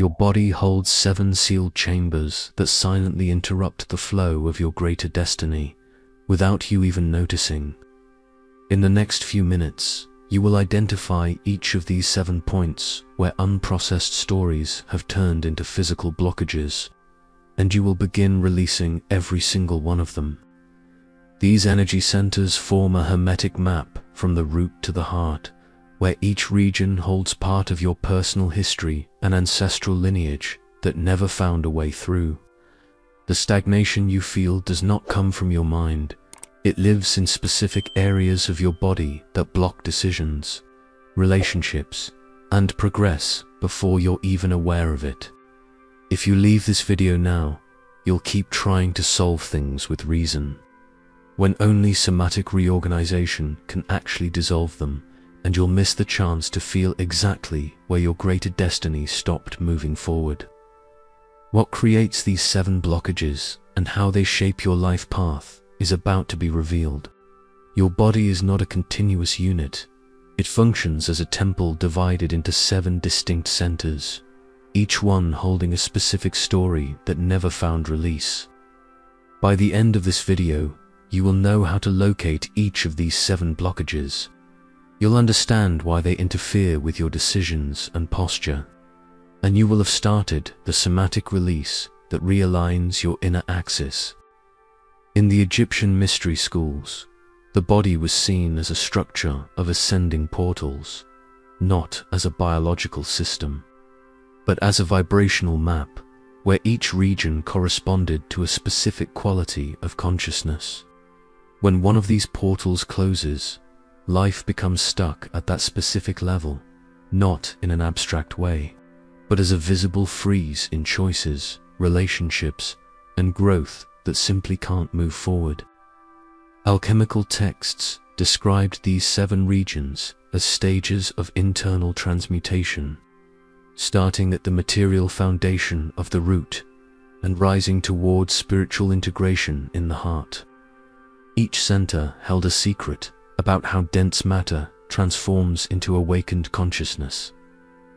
Your body holds 7 sealed chambers that silently interrupt the flow of your greater destiny, without you even noticing. In the next few minutes, you will identify each of these 7 points where unprocessed stories have turned into physical blockages, and you will begin releasing every single one of them. These energy centers form a hermetic map from the root to the heart, where each region holds part of your personal history and ancestral lineage that never found a way through. The stagnation you feel does not come from your mind. It lives in specific areas of your body that block decisions, relationships, and progress before you're even aware of it. If you leave this video now, you'll keep trying to solve things with reason, when only somatic reorganization can actually dissolve them, and you'll miss the chance to feel exactly where your greater destiny stopped moving forward. What creates these 7 blockages and how they shape your life path is about to be revealed. Your body is not a continuous unit. It functions as a temple divided into 7 distinct centers, each one holding a specific story that never found release. By the end of this video, you will know how to locate each of these 7 blockages. You'll understand why they interfere with your decisions and posture, and you will have started the somatic release that realigns your inner axis. In the Egyptian mystery schools, the body was seen as a structure of ascending portals, not as a biological system, but as a vibrational map where each region corresponded to a specific quality of consciousness. When one of these portals closes, life becomes stuck at that specific level, not in an abstract way, but as a visible freeze in choices, relationships, and growth that simply can't move forward. Alchemical texts described these 7 regions as stages of internal transmutation, starting at the material foundation of the root and rising towards spiritual integration in the heart. Each center held a secret about how dense matter transforms into awakened consciousness.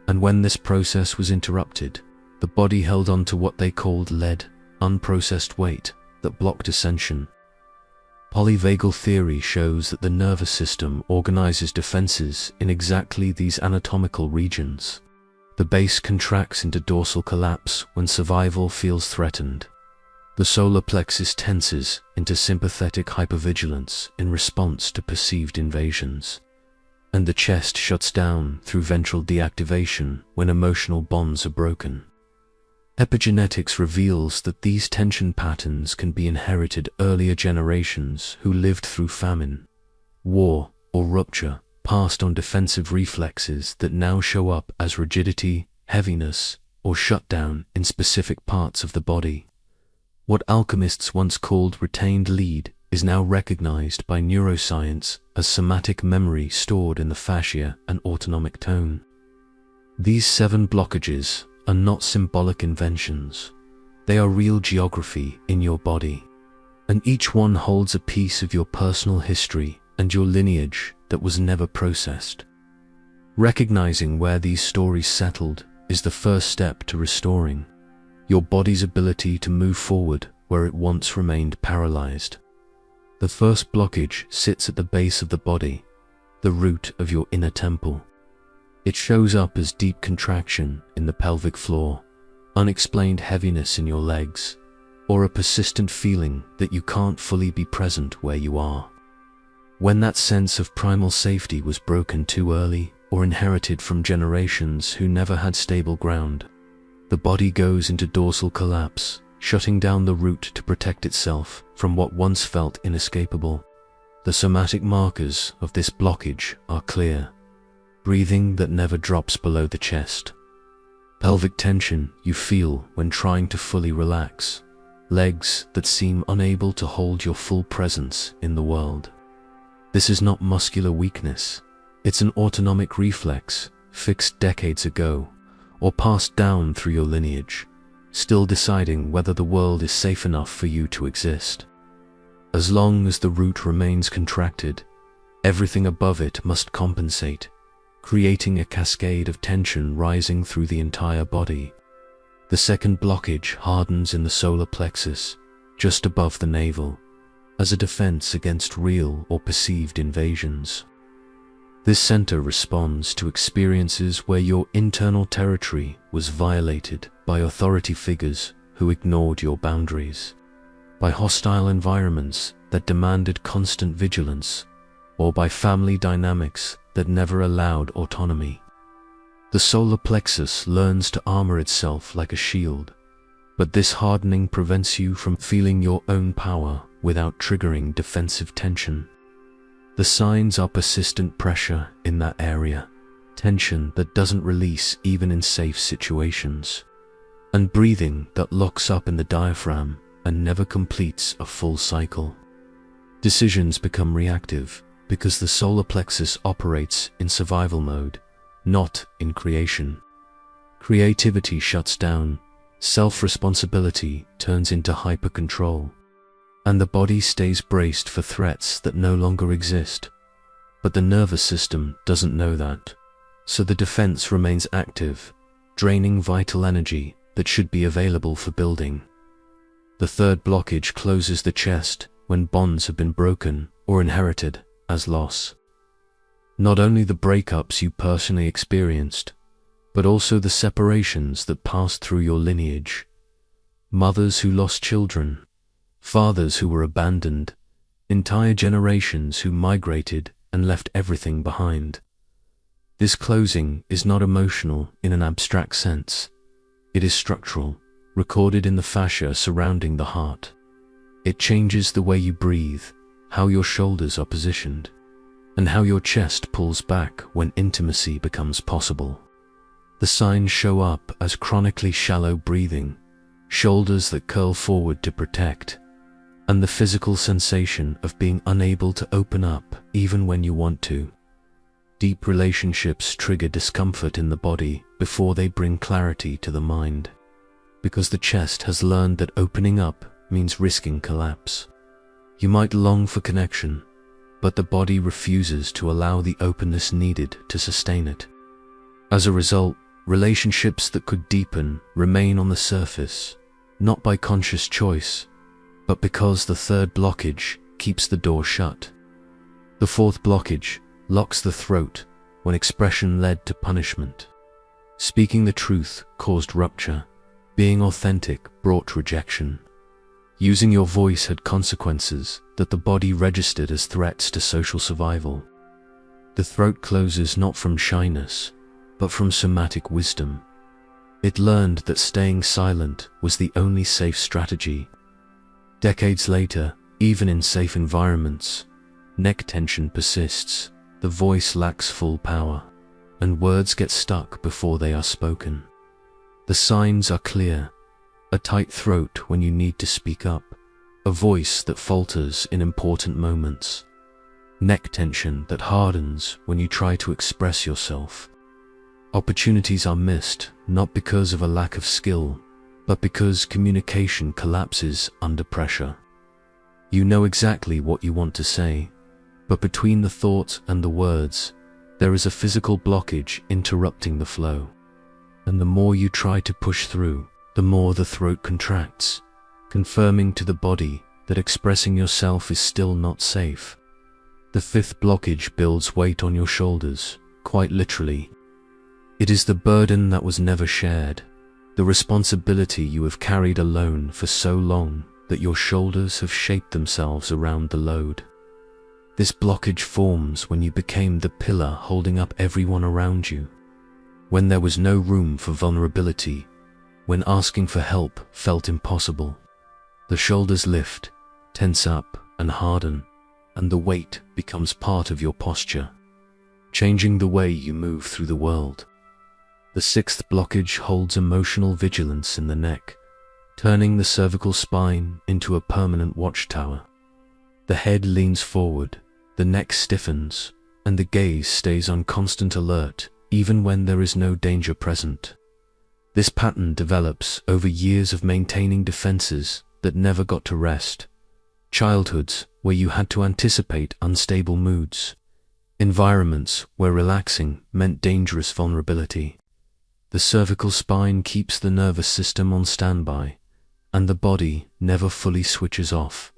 And when this process was interrupted, the body held on to what they called lead, unprocessed weight that blocked ascension. Polyvagal theory shows that the nervous system organizes defenses in exactly these anatomical regions. The base contracts into dorsal collapse when survival feels threatened. The solar plexus tenses into sympathetic hypervigilance in response to perceived invasions, and the chest shuts down through ventral deactivation when emotional bonds are broken. Epigenetics reveals that these tension patterns can be inherited earlier generations who lived through famine, war, or rupture, passed on defensive reflexes that now show up as rigidity, heaviness, or shutdown in specific parts of the body. What alchemists once called retained lead is now recognized by neuroscience as somatic memory stored in the fascia and autonomic tone. These 7 blockages are not symbolic inventions. They are real geography in your body, and each one holds a piece of your personal history and your lineage that was never processed. Recognizing where these stories settled is the first step to restoring your body's ability to move forward where it once remained paralyzed. The first blockage sits at the base of the body, the root of your inner temple. It shows up as deep contraction in the pelvic floor, unexplained heaviness in your legs, or a persistent feeling that you can't fully be present where you are. When that sense of primal safety was broken too early or inherited from generations who never had stable ground, the body goes into dorsal collapse, shutting down the root to protect itself from what once felt inescapable. The somatic markers of this blockage are clear: breathing that never drops below the chest, pelvic tension you feel when trying to fully relax, legs that seem unable to hold your full presence in the world. This is not muscular weakness. It's an autonomic reflex fixed decades ago or passed down through your lineage, still deciding whether the world is safe enough for you to exist. As long as the root remains contracted, everything above it must compensate, creating a cascade of tension rising through the entire body. The second blockage hardens in the solar plexus, just above the navel, as a defense against real or perceived invasions. This center responds to experiences where your internal territory was violated by authority figures who ignored your boundaries, by hostile environments that demanded constant vigilance, or by family dynamics that never allowed autonomy. The solar plexus learns to armor itself like a shield, but this hardening prevents you from feeling your own power without triggering defensive tension. The signs are persistent pressure in that area, tension that doesn't release even in safe situations, and breathing that locks up in the diaphragm and never completes a full cycle. Decisions become reactive because the solar plexus operates in survival mode, not in creation. Creativity shuts down, self-responsibility turns into hyper-control, and the body stays braced for threats that no longer exist. But the nervous system doesn't know that, so the defense remains active, draining vital energy that should be available for building. The third blockage closes the chest when bonds have been broken or inherited as loss. Not only the breakups you personally experienced, but also the separations that passed through your lineage. Mothers who lost children, fathers who were abandoned, entire generations who migrated and left everything behind. This closing is not emotional in an abstract sense. It is structural, recorded in the fascia surrounding the heart. It changes the way you breathe, how your shoulders are positioned, and how your chest pulls back when intimacy becomes possible. The signs show up as chronically shallow breathing, shoulders that curl forward to protect, and the physical sensation of being unable to open up even when you want to. Deep relationships trigger discomfort in the body before they bring clarity to the mind, because the chest has learned that opening up means risking collapse. You might long for connection, but the body refuses to allow the openness needed to sustain it. As a result, relationships that could deepen remain on the surface, not by conscious choice, but because the third blockage keeps the door shut. The fourth blockage locks the throat when expression led to punishment. Speaking the truth caused rupture. Being authentic brought rejection. Using your voice had consequences that the body registered as threats to social survival. The throat closes not from shyness, but from somatic wisdom. It learned that staying silent was the only safe strategy. Decades later, even in safe environments, neck tension persists, the voice lacks full power, and words get stuck before they are spoken. The signs are clear: a tight throat when you need to speak up, a voice that falters in important moments, neck tension that hardens when you try to express yourself. Opportunities are missed not because of a lack of skill, but because communication collapses under pressure. You know exactly what you want to say, but between the thought and the words, there is a physical blockage interrupting the flow. And the more you try to push through, the more the throat contracts, confirming to the body that expressing yourself is still not safe. The fifth blockage builds weight on your shoulders, quite literally. It is the burden that was never shared, the responsibility you have carried alone for so long that your shoulders have shaped themselves around the load. This blockage forms when you became the pillar holding up everyone around you, when there was no room for vulnerability, when asking for help felt impossible. The shoulders lift, tense up, and harden, and the weight becomes part of your posture, changing the way you move through the world. The sixth blockage holds emotional vigilance in the neck, turning the cervical spine into a permanent watchtower. The head leans forward, the neck stiffens, and the gaze stays on constant alert even when there is no danger present. This pattern develops over years of maintaining defenses that never got to rest. Childhoods where you had to anticipate unstable moods. Environments where relaxing meant dangerous vulnerability. The cervical spine keeps the nervous system on standby, and the body never fully switches off,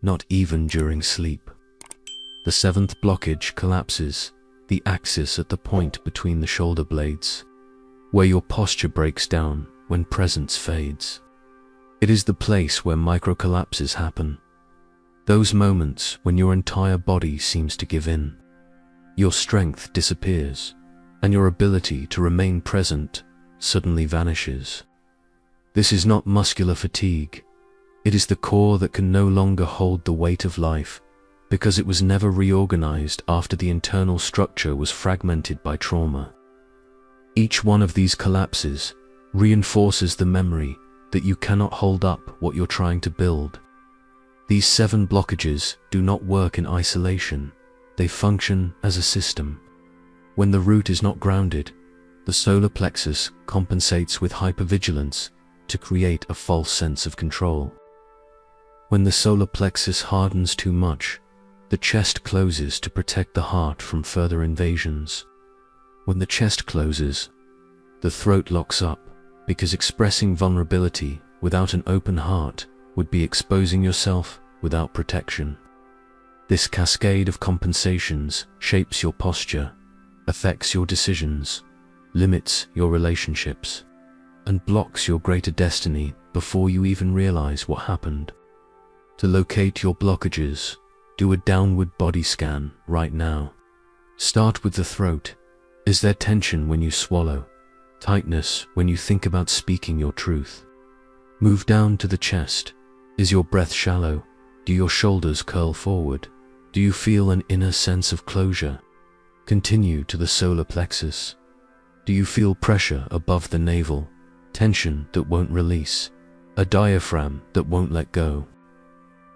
not even during sleep. The seventh blockage collapses, the axis at the point between the shoulder blades, where your posture breaks down when presence fades. It is the place where micro-collapses happen, those moments when your entire body seems to give in. Your strength disappears, and your ability to remain present suddenly vanishes. This is not muscular fatigue. It is the core that can no longer hold the weight of life because it was never reorganized after the internal structure was fragmented by trauma. Each one of these collapses reinforces the memory that you cannot hold up what you're trying to build. These 7 blockages do not work in isolation. They function as a system. When the root is not grounded, the solar plexus compensates with hypervigilance to create a false sense of control. When the solar plexus hardens too much, the chest closes to protect the heart from further invasions. When the chest closes, the throat locks up, because expressing vulnerability without an open heart would be exposing yourself without protection. This cascade of compensations shapes your posture, affects your decisions, limits your relationships, and blocks your greater destiny before you even realize what happened. To locate your blockages, do a downward body scan right now. Start with the throat. Is there tension when you swallow? Tightness when you think about speaking your truth? Move down to the chest. Is your breath shallow? Do your shoulders curl forward? Do you feel an inner sense of closure? Continue to the solar plexus. Do you feel pressure above the navel? Tension that won't release? A diaphragm that won't let go?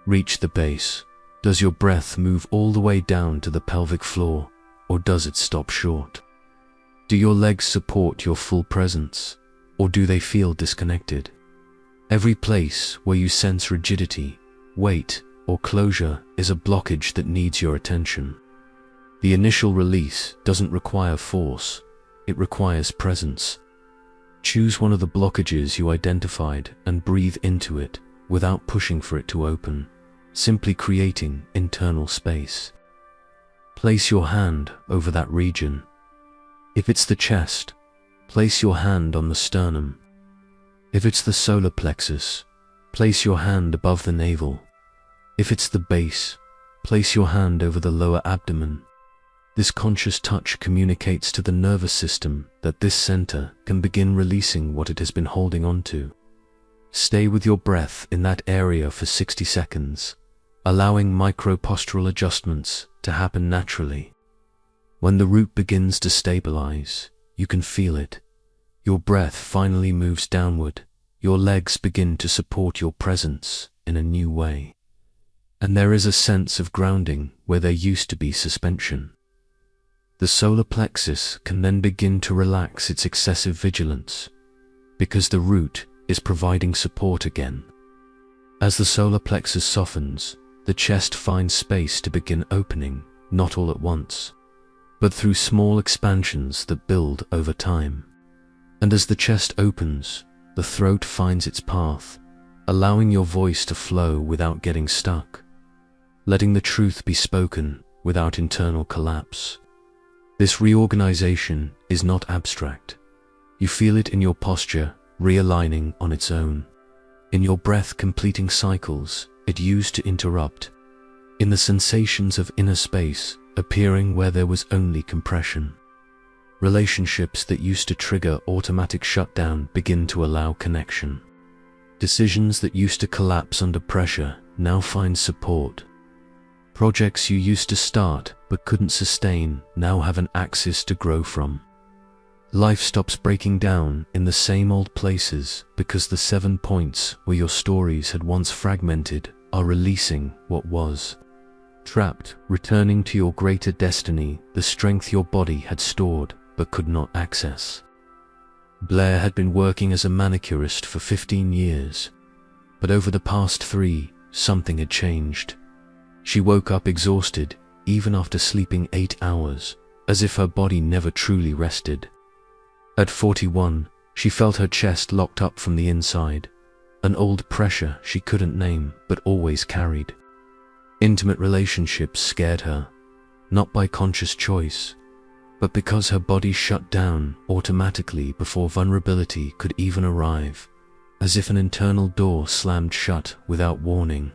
Reach the base. Does your breath move all the way down to the pelvic floor, or does it stop short? Do your legs support your full presence, or do they feel disconnected? Every place where you sense rigidity, weight, or closure is a blockage that needs your attention. The initial release doesn't require force, it requires presence. Choose one of the blockages you identified and breathe into it without pushing for it to open, simply creating internal space. Place your hand over that region. If it's the chest, place your hand on the sternum. If it's the solar plexus, place your hand above the navel. If it's the base, place your hand over the lower abdomen. This conscious touch communicates to the nervous system that this center can begin releasing what it has been holding on to. Stay with your breath in that area for 60 seconds, allowing micro-postural adjustments to happen naturally. When the root begins to stabilize, you can feel it. Your breath finally moves downward. Your legs begin to support your presence in a new way. And there is a sense of grounding where there used to be suspension. The solar plexus can then begin to relax its excessive vigilance, because the root is providing support again. As the solar plexus softens, the chest finds space to begin opening, not all at once, but through small expansions that build over time. And as the chest opens, the throat finds its path, allowing your voice to flow without getting stuck, letting the truth be spoken without internal collapse. This reorganization is not abstract. You feel it in your posture, realigning on its own, in your breath completing cycles it used to interrupt, in the sensations of inner space appearing where there was only compression. Relationships that used to trigger automatic shutdown begin to allow connection. Decisions that used to collapse under pressure now find support. Projects you used to start but couldn't sustain now have an axis to grow from. Life stops breaking down in the same old places because the 7 points where your stories had once fragmented are releasing what was. Trapped, returning to your greater destiny, the strength your body had stored but could not access. Blair had been working as a manicurist for 15 years, but over the past 3, something had changed. She woke up exhausted, even after sleeping 8 hours, as if her body never truly rested. At 41, she felt her chest locked up from the inside, an old pressure she couldn't name but always carried. Intimate relationships scared her, not by conscious choice, but because her body shut down automatically before vulnerability could even arrive, as if an internal door slammed shut without warning.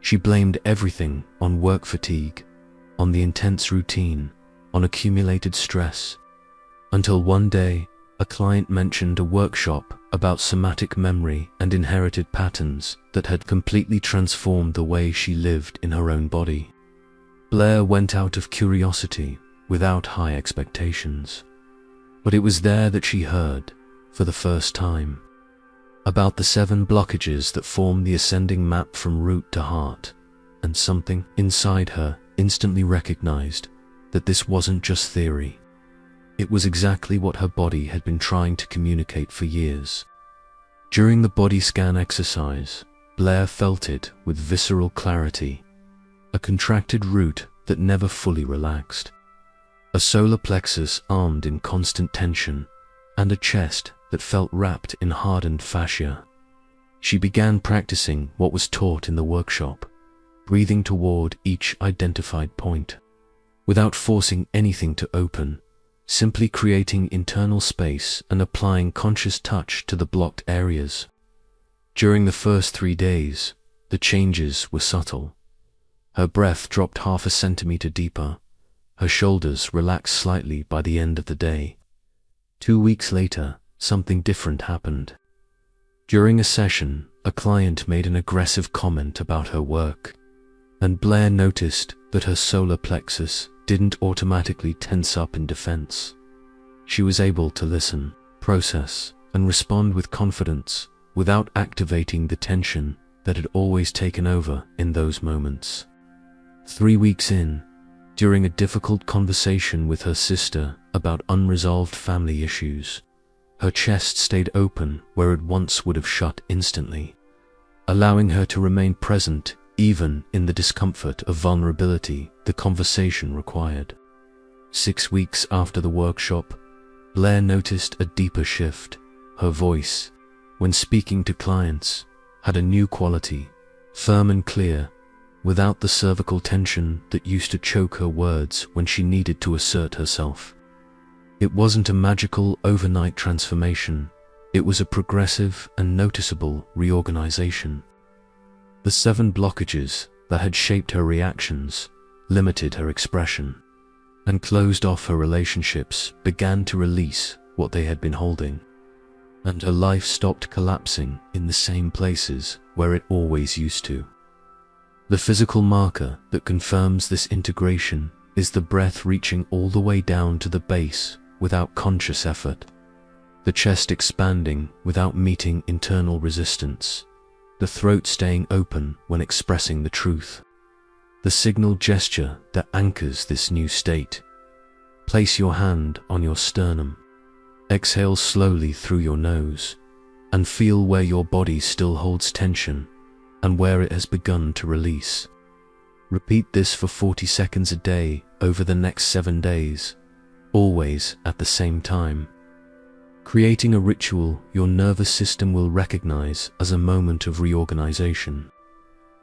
She blamed everything on work fatigue, on the intense routine, on accumulated stress, until one day a client mentioned a workshop about somatic memory and inherited patterns that had completely transformed the way she lived in her own body. Blair went out of curiosity, without high expectations. But it was there that she heard, for the first time, about the 7 blockages that form the ascending map from root to heart, and something inside her instantly recognized that this wasn't just theory. It was exactly what her body had been trying to communicate for years. During the body scan exercise, Blair felt it with visceral clarity, a contracted root that never fully relaxed, a solar plexus armed in constant tension, and a chest that felt wrapped in hardened fascia. She began practicing what was taught in the workshop, breathing toward each identified point, without forcing anything to open, simply creating internal space and applying conscious touch to the blocked areas. During the first 3 days, the changes were subtle. Her breath dropped half a centimeter deeper. Her shoulders relaxed slightly by the end of the day. 2 weeks later, something different happened. During a session, a client made an aggressive comment about her work, and Blair noticed that her solar plexus didn't automatically tense up in defense. She was able to listen, process, and respond with confidence without activating the tension that had always taken over in those moments. 3 weeks in, during a difficult conversation with her sister about unresolved family issues, her chest stayed open where it once would have shut instantly, allowing her to remain present even in the discomfort of vulnerability the conversation required. 6 weeks after the workshop, Blair noticed a deeper shift. Her voice, when speaking to clients, had a new quality, firm and clear, without the cervical tension that used to choke her words when she needed to assert herself. It wasn't a magical overnight transformation, it was a progressive and noticeable reorganization. The 7 blockages that had shaped her reactions, limited her expression, and closed off her relationships began to release what they had been holding, and her life stopped collapsing in the same places where it always used to. The physical marker that confirms this integration is the breath reaching all the way down to the base without conscious effort, the chest expanding without meeting internal resistance, the throat staying open when expressing the truth. The signal gesture that anchors this new state. Place your hand on your sternum. Exhale slowly through your nose, and feel where your body still holds tension and where it has begun to release. Repeat this for 40 seconds a day over the next 7 days, always at the same time, creating a ritual your nervous system will recognize as a moment of reorganization.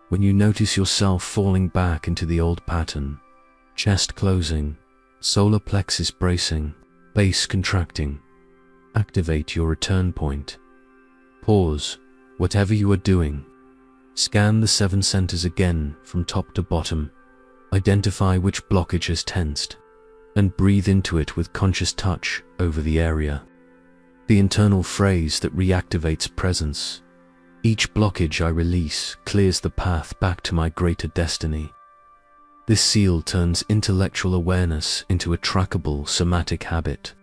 When you notice yourself falling back into the old pattern, chest closing, solar plexus bracing, base contracting, activate your return point. Pause, whatever you are doing. Scan the 7 centers again from top to bottom. Identify which blockage has tensed, and breathe into it with conscious touch over the area. The internal phrase that reactivates presence. Each blockage I release clears the path back to my greater destiny. This seal turns intellectual awareness into a trackable somatic habit,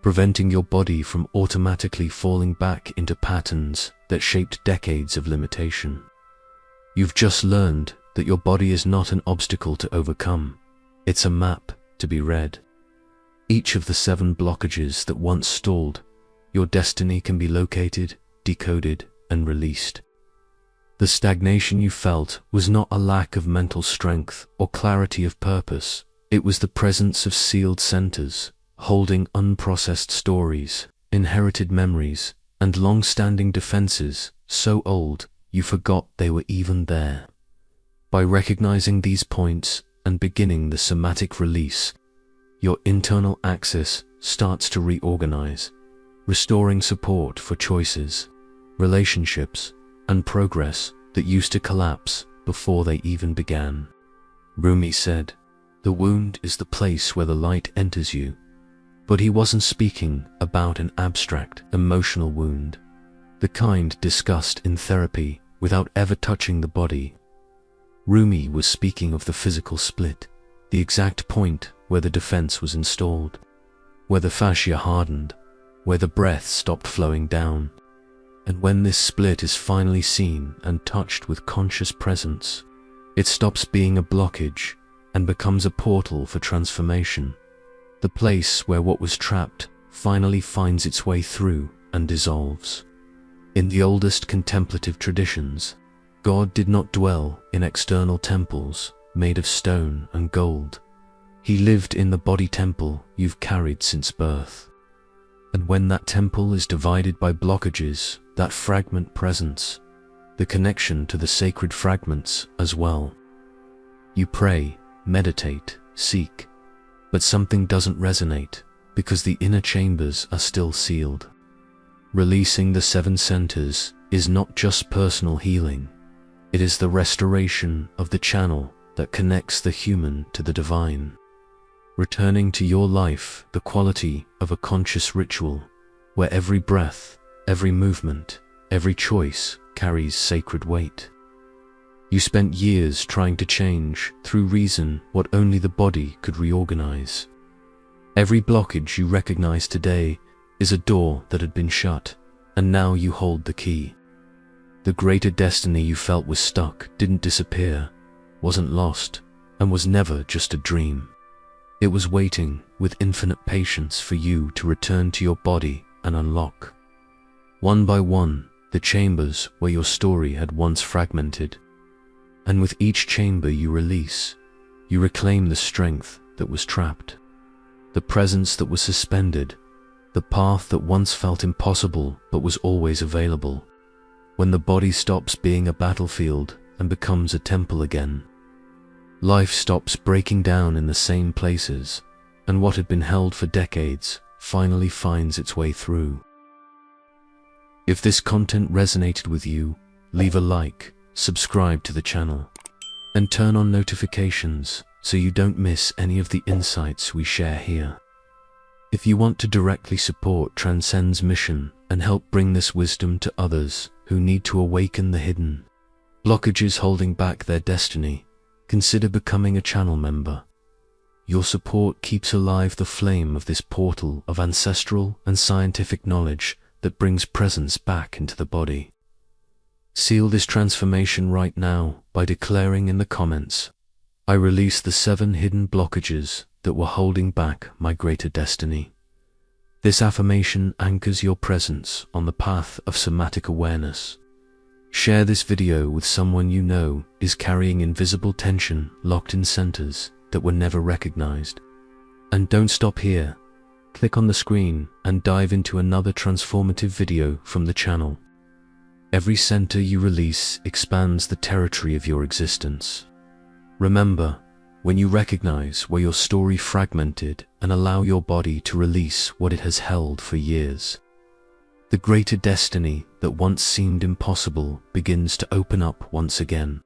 preventing your body from automatically falling back into patterns that shaped decades of limitation. You've just learned that your body is not an obstacle to overcome, it's a map to be read. Each of the 7 blockages that once stalled your destiny can be located, decoded, and released. The stagnation you felt was not a lack of mental strength or clarity of purpose, it was the presence of sealed centers, holding unprocessed stories, inherited memories, and long-standing defenses so old you forgot they were even there. By recognizing these points and beginning the somatic release, your internal axis starts to reorganize, restoring support for choices, relationships, and progress that used to collapse before they even began. Rumi said, "The wound is the place where the light enters you." But he wasn't speaking about an abstract, emotional wound, the kind discussed in therapy without ever touching the body. Rumi was speaking of the physical split, the exact point where the defense was installed, where the fascia hardened, where the breath stopped flowing down. And when this split is finally seen and touched with conscious presence, it stops being a blockage and becomes a portal for transformation, the place where what was trapped finally finds its way through and dissolves. In the oldest contemplative traditions, God did not dwell in external temples made of stone and gold. He lived in the body temple you've carried since birth. And when that temple is divided by blockages, that fragment presence, the connection to the sacred fragments as well. You pray, meditate, seek, but something doesn't resonate because the inner chambers are still sealed. Releasing the 7 centers is not just personal healing. It is the restoration of the channel that connects the human to the divine. Returning to your life the quality of a conscious ritual, where every breath, every movement, every choice carries sacred weight. You spent years trying to change through reason what only the body could reorganize. Every blockage you recognize today is a door that had been shut, and now you hold the key. The greater destiny you felt was stuck didn't disappear, wasn't lost, and was never just a dream. It was waiting with infinite patience for you to return to your body and unlock. One by one, the chambers where your story had once fragmented. And with each chamber you release, you reclaim the strength that was trapped, the presence that was suspended, the path that once felt impossible but was always available. When the body stops being a battlefield and becomes a temple again, life stops breaking down in the same places, and what had been held for decades finally finds its way through. If this content resonated with you, leave a like, subscribe to the channel, and turn on notifications so you don't miss any of the insights we share here. If you want to directly support Transcend's mission and help bring this wisdom to others who need to awaken the hidden blockages holding back their destiny, consider becoming a channel member. Your support keeps alive the flame of this portal of ancestral and scientific knowledge that brings presence back into the body. Seal this transformation right now by declaring in the comments, "I release the 7 hidden blockages that were holding back my greater destiny." This affirmation anchors your presence on the path of somatic awareness. Share this video with someone you know is carrying invisible tension locked in centers that were never recognized. And don't stop here. Click on the screen and dive into another transformative video from the channel. Every center you release expands the territory of your existence. Remember, when you recognize where your story fragmented and allow your body to release what it has held for years, the greater destiny that once seemed impossible begins to open up once again.